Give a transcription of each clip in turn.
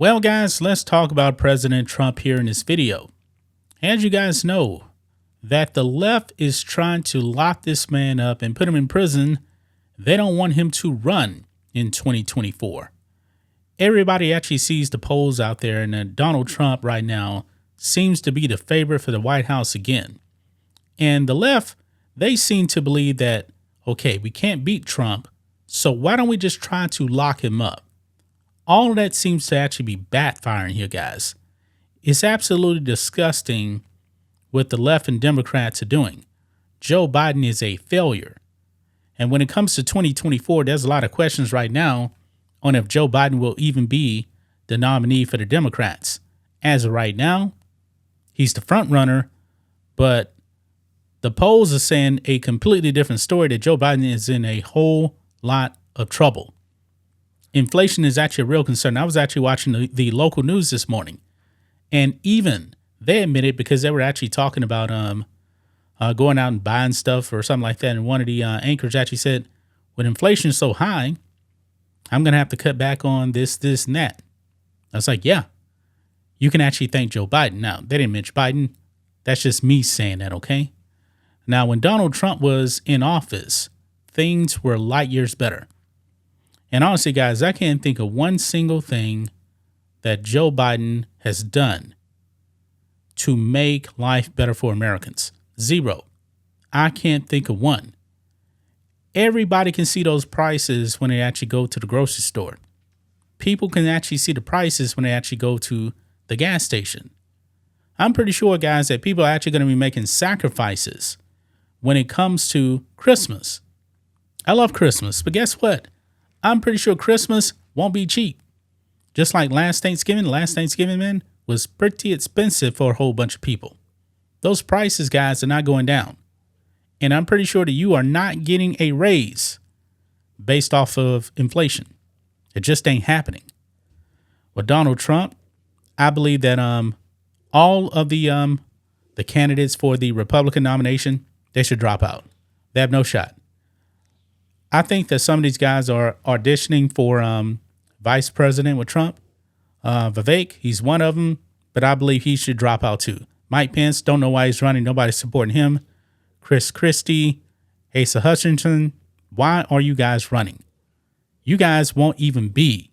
Well, guys, let's talk about President Trump here in this video. As you guys know, that the left is trying to lock this man up and put him in prison. They don't want him to run in 2024. Everybody actually sees the polls out there, and Donald Trump right now seems to be the favorite for the White House again. And the left, they seem to believe that, okay, we can't beat Trump, so why don't we just try to lock him up? All of that seems to actually be backfiring here, guys. It's absolutely disgusting what the left and Democrats are doing. Joe Biden is a failure. And when it comes to 2024, there's a lot of questions right now on if Joe Biden will even be the nominee for the Democrats. As of right now, he's the front runner, but the polls are saying a completely different story, that Joe Biden is in a whole lot of trouble. Inflation is actually a real concern. I was actually watching the local news this morning, and even they admitted, because they were actually talking about going out and buying stuff or something like that. And one of the anchors actually said, when inflation is so high, I'm going to have to cut back on this, and that. I was like, yeah, you can actually thank Joe Biden. Now, they didn't mention Biden. That's just me saying that, okay? Now, when Donald Trump was in office, things were light years better. And honestly, guys, I can't think of one single thing that Joe Biden has done to make life better for Americans. Zero. I can't think of one. Everybody can see those prices when they actually go to the grocery store. People can actually see the prices when they actually go to the gas station. I'm pretty sure, guys, that people are actually going to be making sacrifices when it comes to Christmas. I love Christmas, but guess what? I'm pretty sure Christmas won't be cheap. Just like last Thanksgiving, man, was pretty expensive for a whole bunch of people. Those prices, guys, are not going down. And I'm pretty sure that you are not getting a raise based off of inflation. It just ain't happening. With Donald Trump, I believe that all of the candidates for the Republican nomination, they should drop out. They have no shot. I think that some of these guys are auditioning for vice president with Trump. Vivek, he's one of them, but I believe he should drop out too. Mike Pence, don't know why he's running. Nobody's supporting him. Chris Christie, Asa Hutchinson, why are you guys running? You guys won't even be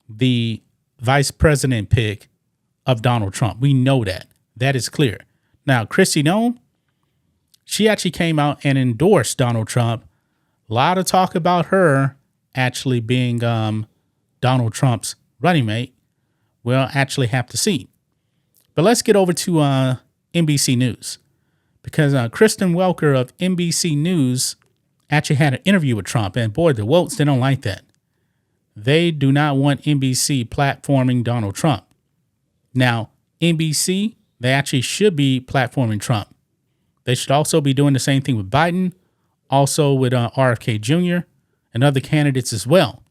the vice president pick of Donald Trump. We know that. That is clear. Now, Christie Nome, she actually came out and endorsed Donald Trump. A lot of talk about her actually being Donald Trump's running mate. We'll actually have to see. But let's get over to NBC News, because Kristen Welker of NBC News actually had an interview with Trump. And boy, the Wolves, they don't like that. They do not want NBC platforming Donald Trump. Now, NBC, they actually should be platforming Trump. They should also be doing the same thing with Biden, also with RFK Jr. and other candidates as well.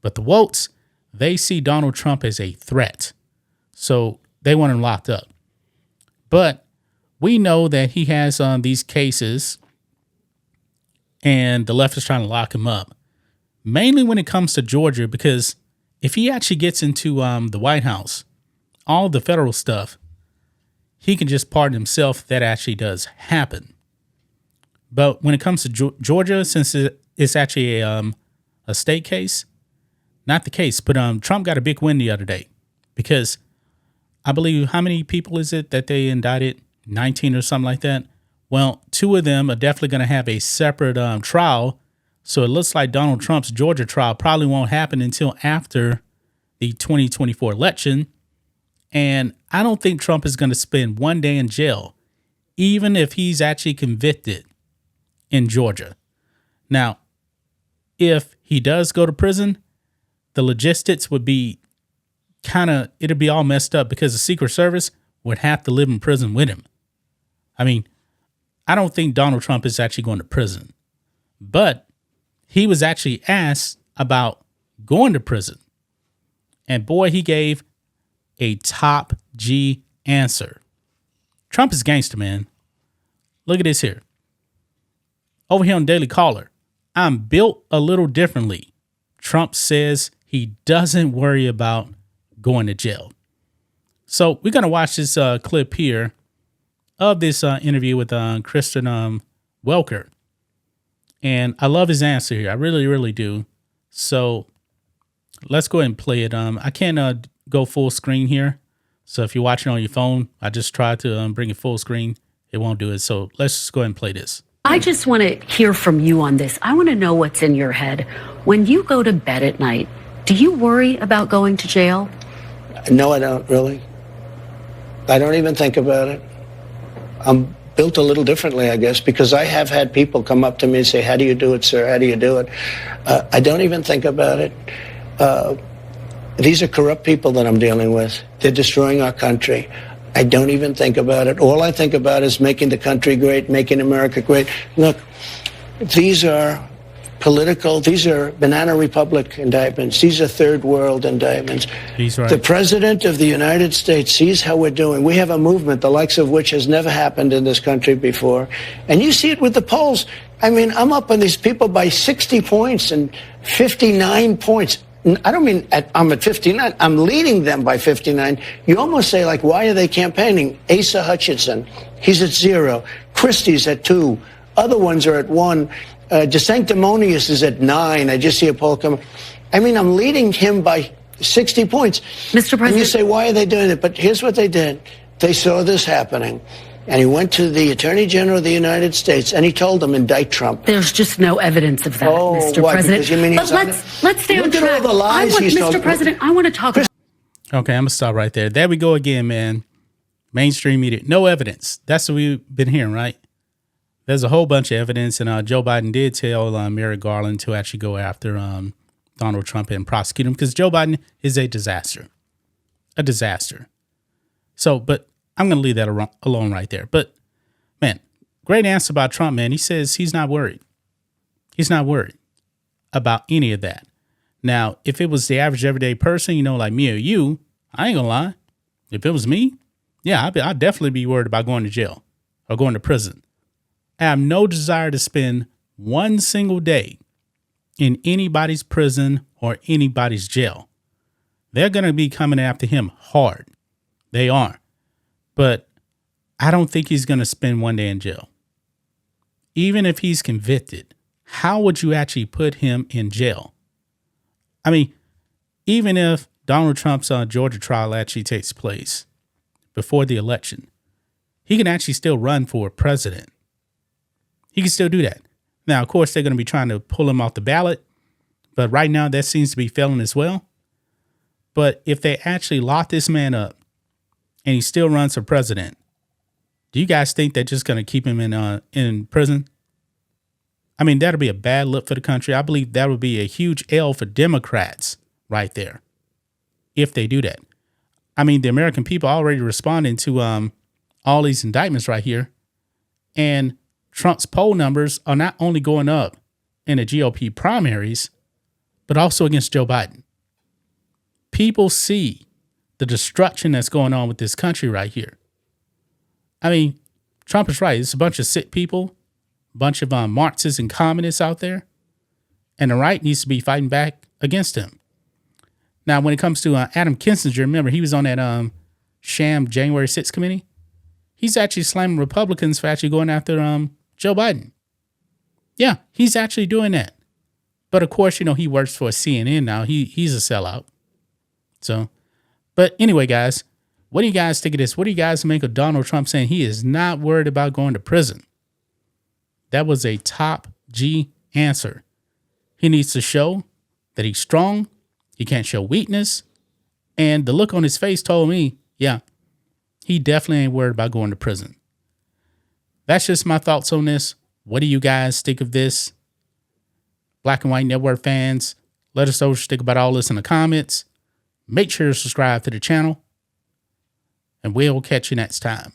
But the Wolves, they see Donald Trump as a threat. So they want him locked up. But we know that he has these cases, and the left is trying to lock him up. Mainly when it comes to Georgia, because if he actually gets into the White House, all the federal stuff, he can just pardon himself if that actually does happen. But when it comes to Georgia, since it's actually a state case, not the case. But Trump got a big win the other day, because I believe, how many people is it that they indicted? 19 or something like that. Well, 2 of them are definitely going to have a separate trial. So it looks like Donald Trump's Georgia trial probably won't happen until after the 2024 election. And I don't think Trump is going to spend one day in jail, even if he's actually convicted in Georgia. Now, if he does go to prison, the logistics would be it'd be all messed up, because the Secret Service would have to live in prison with him. I mean, I don't think Donald Trump is actually going to prison, but he was actually asked about going to prison. And boy, he gave a top G answer. Trump is gangster, man. Look at this here. Over here on Daily Caller, I'm built a little differently. Trump says he doesn't worry about going to jail. So we're going to watch this clip here of this interview with Kristen Welker. And I love his answer here. I really, really do. So let's go ahead and play it. I can't go full screen here. So if you're watching on your phone, I just tried to bring it full screen. It won't do it. So let's just go ahead and play this. I just want to hear from you on this. I want to know what's in your head. When you go to bed at night, do you worry about going to jail? No, I don't really. I don't even think about it. I'm built a little differently, I guess, because I have had people come up to me and say, how do you do it, sir? How do you do it? I don't even think about it. These are corrupt people that I'm dealing with. They're destroying our country. I don't even think about it. All I think about is making the country great, making America great. Look, these are political, these are Banana Republic indictments. These are third world indictments. He's right. The President of the United States sees how we're doing. We have a movement, the likes of which has never happened in this country before. And you see it with the polls. I mean, I'm up on these people by 60 points and 59 points. I don't mean I'm at 59. I'm leading them by 59. You almost say, like, why are they campaigning? Asa Hutchinson, he's at 0. Christie's at 2. Other ones are at 1. DeSanctimonious is at 9. I just see a poll come. I mean, I'm leading him by 60 points. Mr. President. And you say, why are they doing it? But here's what they did. They saw this happening. And he went to the Attorney General of the United States, and he told them, indict Trump. There's just no evidence of that, Mr. What? President. You mean but let's stay on track. All the lies Mr. President, I want to talk about... Okay, I'm going to stop right there. There we go again, man. Mainstream media. No evidence. That's what we've been hearing, right? There's a whole bunch of evidence, and Joe Biden did tell Merrick Garland to actually go after Donald Trump and prosecute him because Joe Biden is a disaster. A disaster. So, but I'm going to leave that alone right there. But, man, great answer about Trump, man. He says he's not worried. He's not worried about any of that. Now, if it was the average everyday person, like me or you, I ain't going to lie. If it was me, yeah, I'd definitely be worried about going to jail or going to prison. I have no desire to spend one single day in anybody's prison or anybody's jail. They're going to be coming after him hard. They are. But I don't think he's going to spend one day in jail. Even if he's convicted, how would you actually put him in jail? I mean, even if Donald Trump's Georgia trial actually takes place before the election, he can actually still run for president. He can still do that. Now, of course, they're going to be trying to pull him off the ballot, but right now that seems to be failing as well. But if they actually lock this man up and he still runs for president, do you guys think they're just going to keep him in prison? I mean, that'll be a bad look for the country. I believe that would be a huge L for Democrats right there if they do that. I mean, the American people are already responding to all these indictments right here. And Trump's poll numbers are not only going up in the GOP primaries, but also against Joe Biden. People see the destruction that's going on with this country right here. I mean, Trump is right. It's a bunch of sick people, a bunch of Marxists and communists out there, and the right needs to be fighting back against him. Now, when it comes to Adam Kinzinger, remember, he was on that sham January 6th committee. He's actually slamming Republicans for actually going after Joe Biden. Yeah, he's actually doing that. But of course, he works for CNN now. He's a sellout. So, but anyway, guys, what do you guys think of this? What do you guys make of Donald Trump saying he is not worried about going to prison? That was a top G answer. He needs to show that he's strong. He can't show weakness. And the look on his face told me, yeah, he definitely ain't worried about going to prison. That's just my thoughts on this. What do you guys think of this? Black and White Network fans, let us know what you think about all this in the comments. Make sure to subscribe to the channel, and we'll catch you next time.